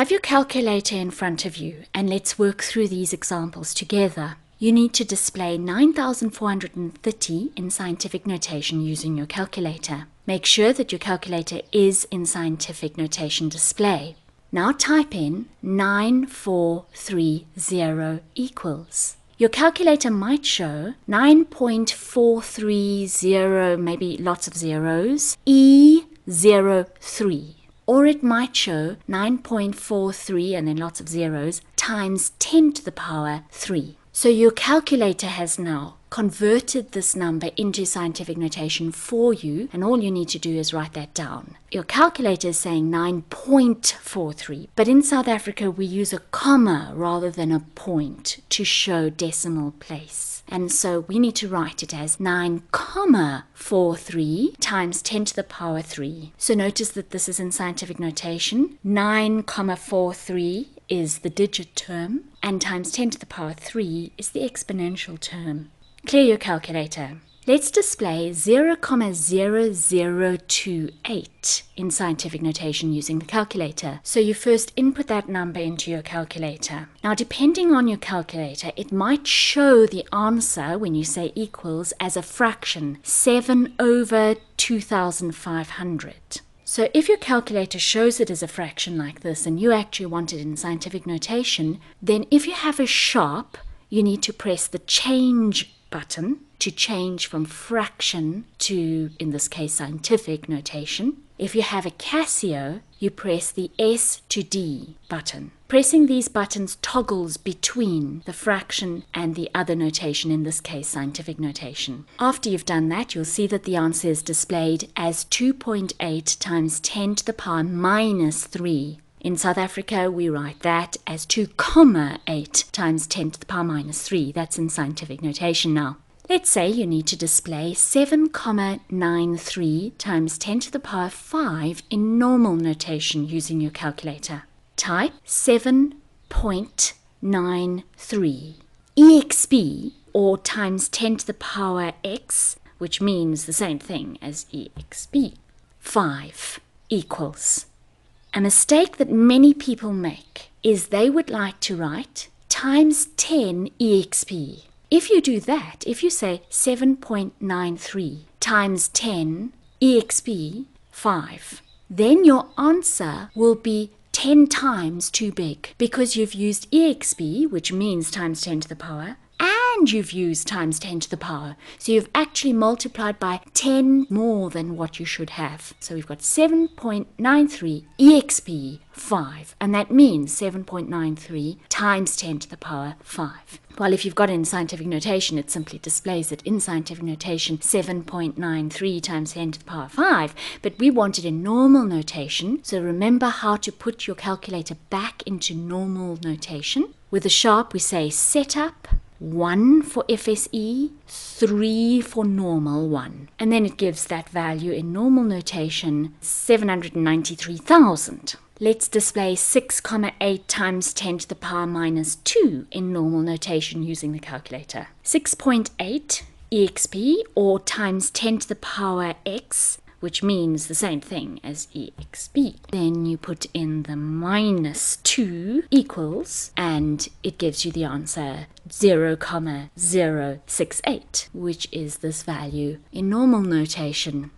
have your calculator in front of you and let's work through these examples together. You need to display 9,430 in scientific notation using your calculator. Make sure that your calculator is in scientific notation display. Now type in 9430 equals. Your calculator might show 9.430, maybe lots of zeros, E03. Or it might show 9.43 and then lots of zeros times 10 to the power 3. So your calculator has now converted this number into scientific notation for you, and all you need to do is write that down. Your calculator is saying 9.43, but in South Africa we use a comma rather than a point to show decimal place. And so we need to write it as 9,43 times 10 to the power 3. So notice that this is in scientific notation. 9,43 is the digit term, and times 10 to the power 3 is the exponential term. Clear your calculator. Let's display 0,0028 in scientific notation using the calculator. So you first input that number into your calculator. Now, depending on your calculator, it might show the answer when you say equals as a fraction, 7 over 2,500. So if your calculator shows it as a fraction like this and you actually want it in scientific notation, then if you have a sharp, you need to press the change button to change from fraction to, in this case, scientific notation. If you have a Casio, you press the S to D button. Pressing these buttons toggles between the fraction and the other notation, in this case, scientific notation. After you've done that, you'll see that the answer is displayed as 2.8 times 10 to the power minus 3. In South Africa, we write that as 2,8 times 10 to the power minus 3. That's in scientific notation now. Let's say you need to display 7,93 times 10 to the power 5 in normal notation using your calculator. Type 7.93. EXP, or times 10 to the power x, which means the same thing as EXP, 5 equals. A mistake that many people make is they would like to write times 10 EXP. If you do that, if you say 7.93 times 10 EXP 5, then your answer will be 10 times too big because you've used EXP, which means times 10 to the power, and you've used times 10 to the power. So you've actually multiplied by 10 more than what you should have. So we've got 7.93 EXP 5, and that means 7.93 times 10 to the power 5. Well, if you've got it in scientific notation, it simply displays it in scientific notation 7.93 times 10 to the power 5, but we want it in normal notation, so remember how to put your calculator back into normal notation. With a sharp, we say setup 1 for FSE, 3 for normal 1. And then it gives that value in normal notation, 793,000. Let's display 6,8 times 10 to the power minus 2 in normal notation using the calculator. 6.8 EXP, or times 10 to the power x, which means the same thing as EXP. Then you put in the minus 2 equals, and it gives you the answer 0,068, which is this value in normal notation.